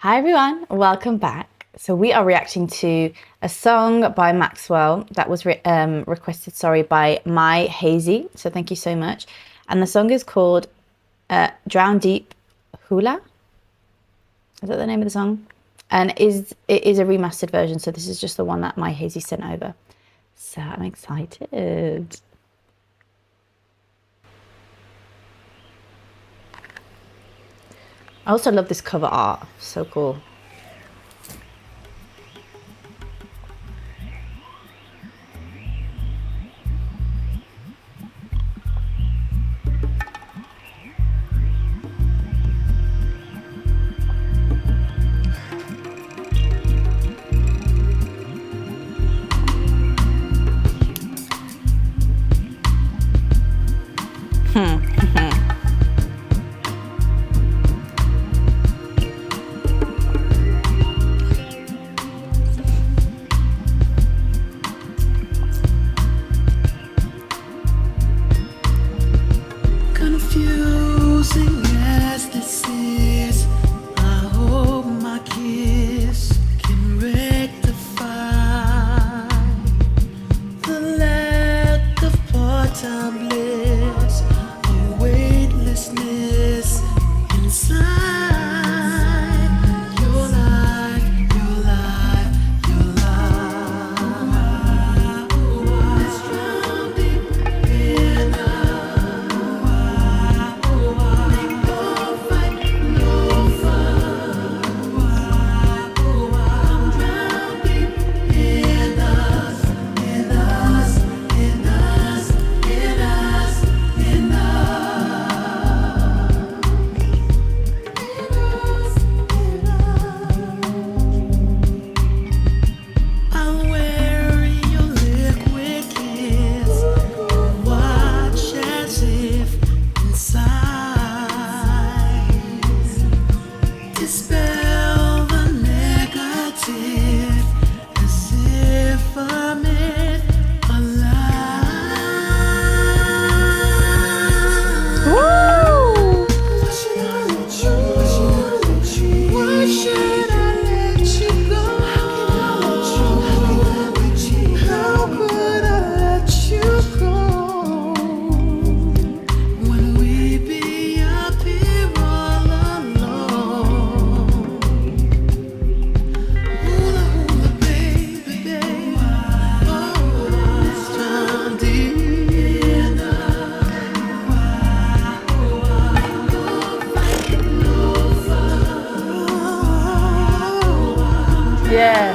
Hi everyone, welcome back. So we are reacting to a song by Maxwell that was requested, by My Hazy. So thank you so much. And the song is called Drowndeep, Hula. Is that the name of the song? And it is a remastered version. So this is just the one that My Hazy sent over. So I'm excited. I also love this cover art. So cool. Confusing as this is, I hope my kiss can rectify the lack of part-time bliss, a weightlessness inside. Your life, your life, your life. Let's drown deep in dispel the negative as if I'm in alive. Woo! Why should I let you? Why should I let you go? How could I let you go? When we be up here all alone. Hula hula baby, baby. Oh, it's drown deep. Yeah.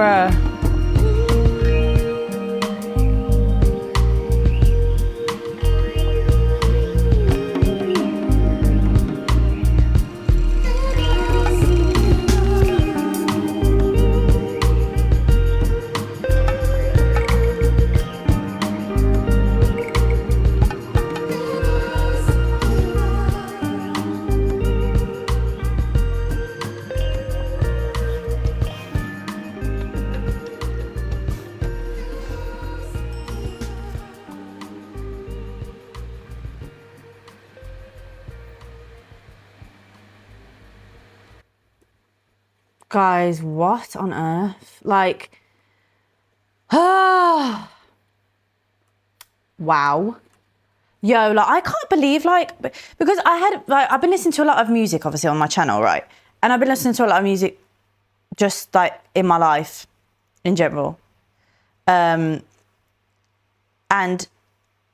Bruh. Guys, what on earth? Like, wow. Yo, like, I can't believe, like, because I've been listening to a lot of music, obviously, on my channel, right? And I've been listening to a lot of music just, like, in my life, in general. And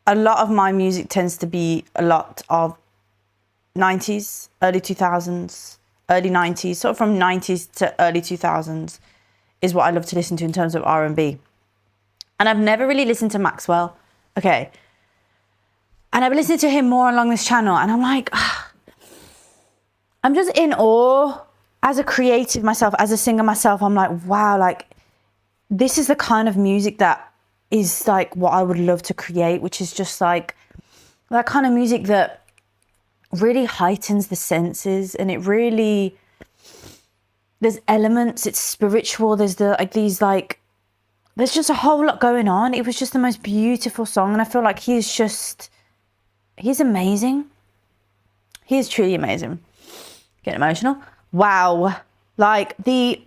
a lot of my music tends to be a lot of 90s, early 2000s, early 90s, sort of from 90s to early 2000s is what I love to listen to in terms of R&B. And I've never really listened to Maxwell. Okay. And I've listened to him more along this channel, and I'm like, I'm just in awe as a creative myself, as a singer myself. I'm like, wow, like, this is the kind of music that is like what I would love to create, which is just like that kind of music that really heightens the senses, and it really, there's elements, it's spiritual, there's there's just a whole lot going on. It was just the most beautiful song, and I feel like he's amazing. He is truly amazing. Getting emotional. Wow. Like the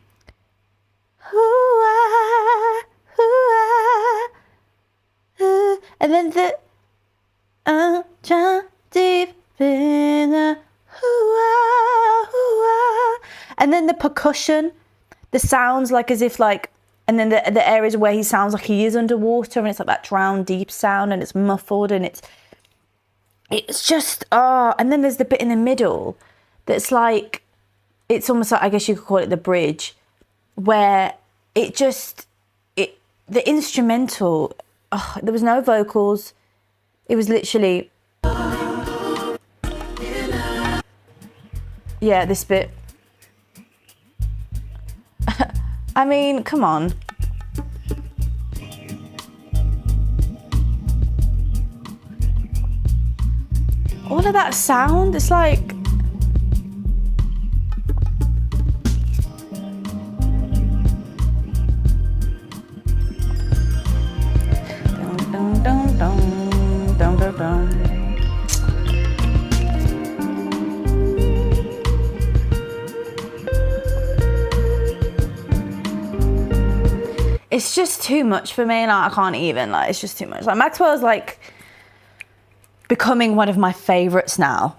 and then the Drowndeep in the and then the percussion, the sounds like as if like, and then the areas where he sounds like he is underwater, and it's like that drown deep sound, and it's muffled, and it's just and then there's the bit in the middle that's like, it's almost like, I guess you could call it the bridge, where the instrumental, there was no vocals, it was literally, yeah, this bit. I mean, come on. All of that sound, it's like, dun, dun, dun, dun, dun, dun. It's just too much for me. Like, I can't even, like, it's just too much. Like, Maxwell's like becoming one of my favorites now.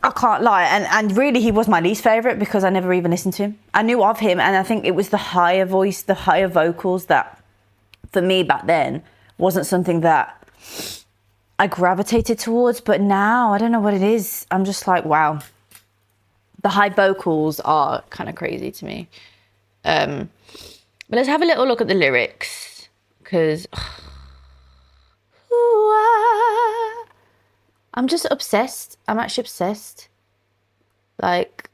I can't lie. And really, he was my least favorite because I never even listened to him. I knew of him, and I think it was the higher voice, the higher vocals that, for me back then, wasn't something that I gravitated towards. But now, I don't know what it is. I'm just like, wow. The high vocals are kind of crazy to me. But let's have a little look at the lyrics, because I'm just obsessed. I'm actually obsessed. Like,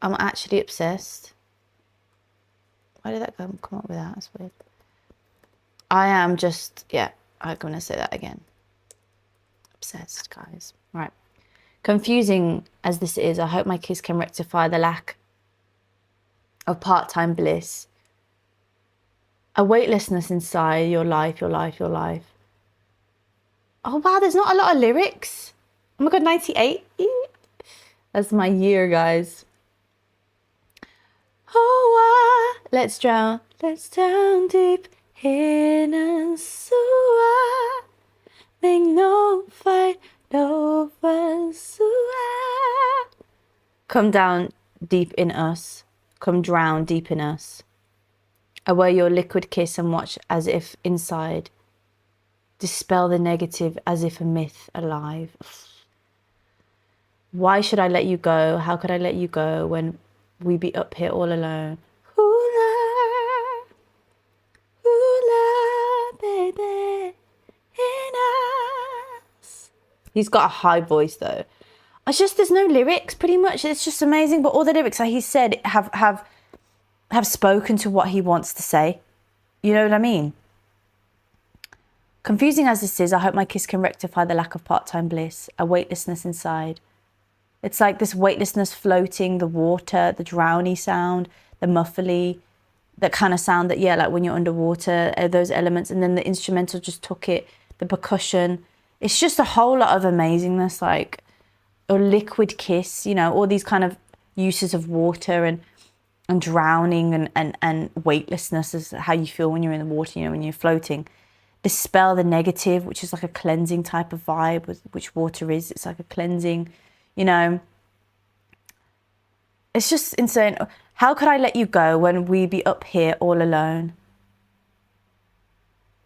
I'm actually obsessed. Why did that come up with that? That's weird. I am just, yeah, I'm going to say that again. Obsessed, guys. Right. Confusing as this is, I hope my kiss can rectify the lack of part-time bliss, a weightlessness inside your life, your life, your life. Oh wow, there's not a lot of lyrics. Oh my god, 98. That's my year, guys. Oh, let's drown deep in a sewer. Make no fight over sewer. Come down deep in us. Come drown deep in us. Aware your liquid kiss and watch as if inside. Dispel the negative as if a myth alive. Why should I let you go? How could I let you go when we be up here all alone? Ooh, He's got a high voice though. It's just there's no lyrics pretty much. It's just amazing. But all the lyrics that he said have spoken to what he wants to say. You know what I mean? Confusing as this is, I hope my kiss can rectify the lack of part-time bliss, a weightlessness inside. It's like this weightlessness floating, the water, the drowny sound, the muffly, that kind of sound that, yeah, like when you're underwater, those elements. And then the instrumental just took it, the percussion. It's just a whole lot of amazingness, like a liquid kiss, you know, all these kind of uses of water and drowning and weightlessness is how you feel when you're in the water, you know, when you're floating. Dispel the negative, which is like a cleansing type of vibe, which water is. It's like a cleansing, you know. It's just insane. How could I let you go when we be up here all alone?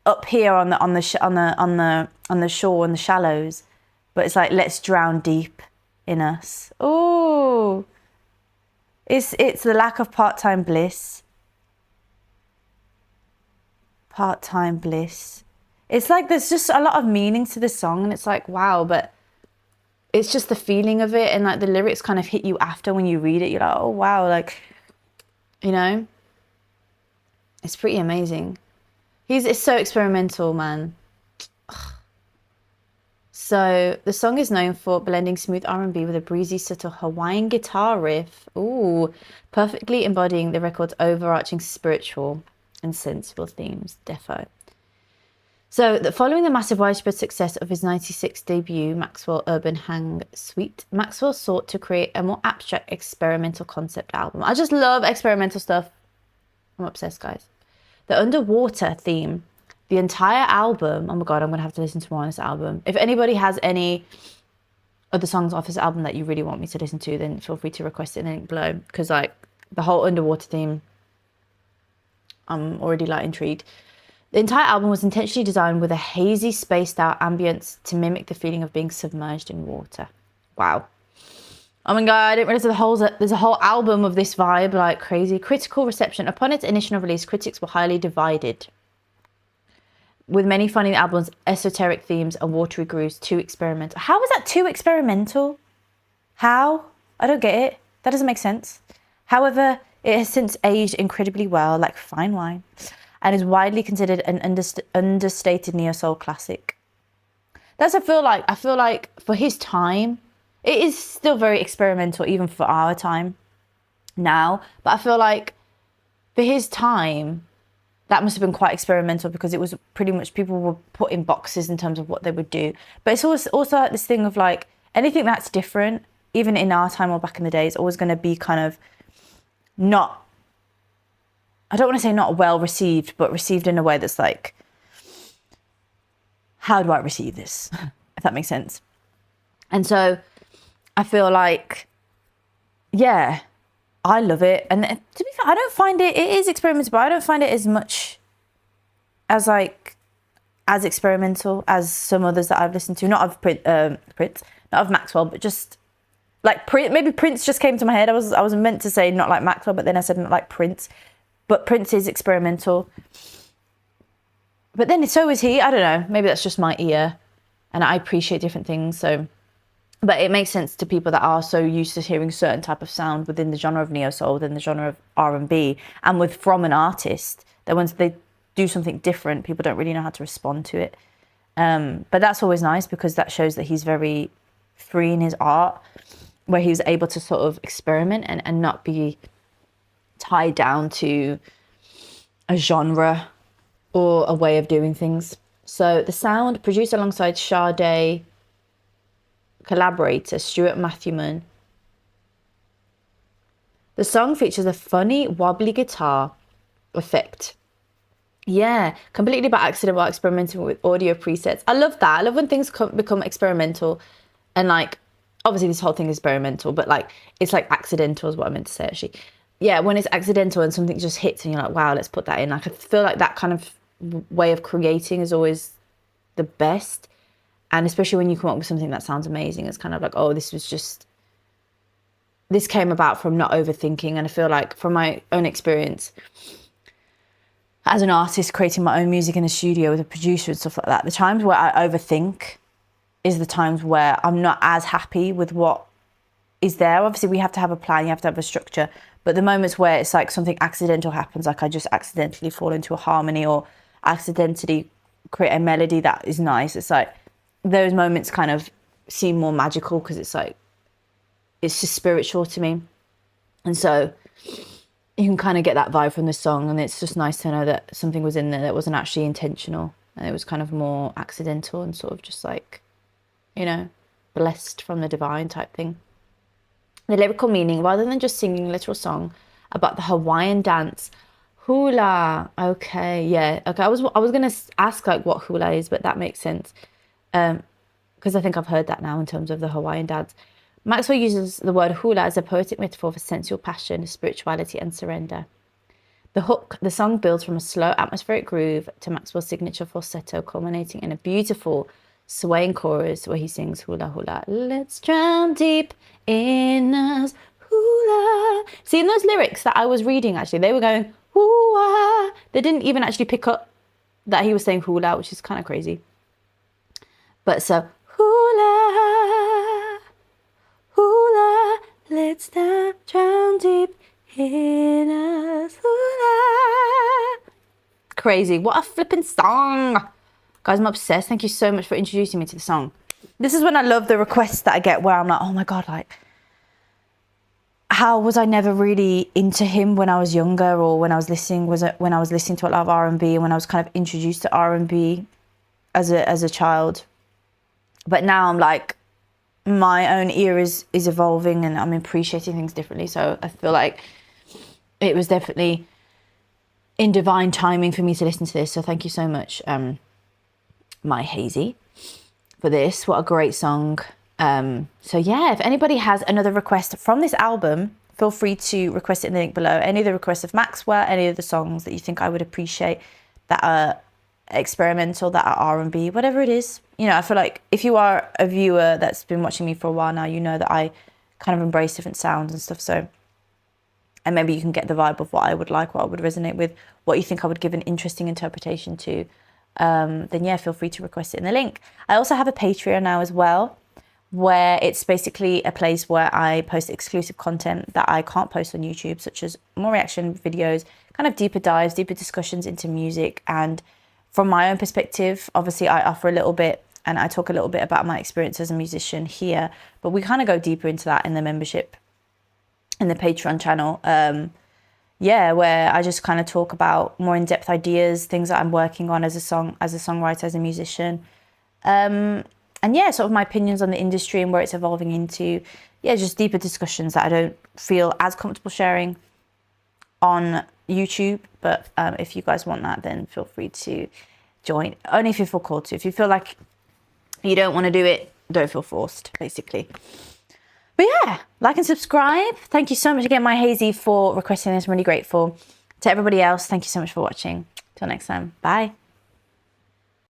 Up here on the shore, on the shallows, but it's like let's drown deep in us. Oh, it's the lack of part-time bliss. Part-time bliss. It's like there's just a lot of meaning to this song, and it's like wow, but it's just the feeling of it, and like the lyrics kind of hit you after when you read it. You're like, oh wow, like, you know, it's pretty amazing. It's so experimental, man. So the song is known for blending smooth R&B with a breezy, subtle Hawaiian guitar riff. Ooh, perfectly embodying the record's overarching spiritual and sensual themes. Defo. So, following the massive widespread success of his '96 debut, Maxwell Urban Hang Suite, Maxwell sought to create a more abstract experimental concept album. I just love experimental stuff. I'm obsessed, guys. The underwater theme, the entire album. Oh my God, I'm going to have to listen to more on this album. If anybody has any other songs off this album that you really want me to listen to, then feel free to request it in the link below. Because, like, the whole underwater theme, I'm already, like, intrigued. The entire album was intentionally designed with a hazy, spaced-out ambience to mimic the feeling of being submerged in water. Wow. Oh my God, I didn't realize there's a whole album of this vibe, like crazy. Critical reception. Upon its initial release, critics were highly divided, with many finding the album's esoteric themes and watery grooves too experimental. How is that too experimental? How? I don't get it. That doesn't make sense. However, it has since aged incredibly well, like fine wine, and is widely considered an understated neo-soul classic. I feel like for his time, it is still very experimental even for our time now. But I feel like for his time, that must have been quite experimental because it was pretty much people were put in boxes in terms of what they would do. But it's also like this thing of like anything that's different, even in our time or back in the day, is always going to be kind of not, I don't want to say not well received, but received in a way that's like, how do I receive this? If that makes sense. And so I feel like, yeah, I love it. And to be fair, I don't find it is experimental, but I don't find it as much as like, as experimental as some others that I've listened to. Not of Prince, not of Maxwell, but just like maybe Prince just came to my head. I was meant to say not like Maxwell, but then I said not like Prince. But Prince is experimental. But then so is he. I don't know. Maybe that's just my ear. And I appreciate different things. So, but it makes sense to people that are so used to hearing certain type of sound within the genre of neo-soul, within the genre of R&B, and from an artist, that once they do something different, people don't really know how to respond to it. But that's always nice because that shows that he's very free in his art, where he was able to sort of experiment and not be tied down to a genre or a way of doing things. So the sound, produced alongside Sade collaborator Stuart Matthewman. The song features a funny wobbly guitar effect. Yeah, completely by accident while experimenting with audio presets. I love that. I love when things become experimental, and like obviously this whole thing is experimental, but like it's like accidental is what I meant to say actually. Yeah, when it's accidental and something just hits and you're like, wow, let's put that in. Like I feel like that kind of way of creating is always the best. And especially when you come up with something that sounds amazing, it's kind of like, oh, this came about from not overthinking. And I feel like from my own experience as an artist creating my own music in a studio with a producer and stuff like that, the times where I overthink is the times where I'm not as happy with what is there. Obviously, we have to have a plan, you have to have a structure. But the moments where it's like something accidental happens, like I just accidentally fall into a harmony or accidentally create a melody that is nice, it's like those moments kind of seem more magical because it's like, it's just spiritual to me. And so you can kind of get that vibe from this song, and it's just nice to know that something was in there that wasn't actually intentional, and it was kind of more accidental and sort of just like, you know, blessed from the divine type thing. The lyrical meaning, rather than just singing a literal song about the Hawaiian dance, hula. Okay, yeah. Okay, I was gonna ask like what hula is, but that makes sense. Because I think I've heard that now in terms of the Hawaiian dance. Maxwell uses the word hula as a poetic metaphor for sensual passion, spirituality, and surrender. The hook, the song builds from a slow atmospheric groove to Maxwell's signature falsetto, culminating in a beautiful swaying chorus where he sings hula hula. Let's drown deep in us, hula. See, in those lyrics that I was reading, actually, they were going hoo-ah. They didn't even actually pick up that he was saying hula, which is kind of crazy. But so, hula, hula, let's drown deep in us, hula. Crazy. What a flipping song. Guys, I'm obsessed. Thank you so much for introducing me to the song. This is when I love the requests that I get where I'm like, oh my God, like, how was I never really into him when I was younger, or when I was listening, when I was listening to a lot of R&B, and when I was kind of introduced to R&B as a child. But now I'm like, my own ear is evolving, and I'm appreciating things differently. So I feel like it was definitely in divine timing for me to listen to this. So thank you so much, My Hazy, for this. What a great song. So yeah, if anybody has another request from this album, feel free to request it in the link below. Any of the requests of Maxwell, any of the songs that you think I would appreciate that are experimental, that are R&B, whatever it is. You know, I feel like if you are a viewer that's been watching me for a while now, you know that I kind of embrace different sounds and stuff. So, and maybe you can get the vibe of what I would like, what I would resonate with, what you think I would give an interesting interpretation to. Then yeah, feel free to request it in the link. I also have a Patreon now as well, where it's basically a place where I post exclusive content that I can't post on YouTube, such as more reaction videos, kind of deeper dives, deeper discussions into music. And from my own perspective, obviously I offer a little bit and I talk a little bit about my experience as a musician here, but we kind of go deeper into that in the membership, in the Patreon channel. Yeah, where I just kind of talk about more in-depth ideas, things that I'm working on as a songwriter, as a musician. And yeah, sort of my opinions on the industry and where it's evolving into. Yeah, just deeper discussions that I don't feel as comfortable sharing on YouTube. But if you guys want that, then feel free to join. Only if you feel called to. If you feel like you don't want to do it, don't feel forced, basically. But yeah, like and subscribe. Thank you so much again, My Hazy, for requesting this. I'm really grateful. To everybody else, thank you so much for watching. Till next time. Bye.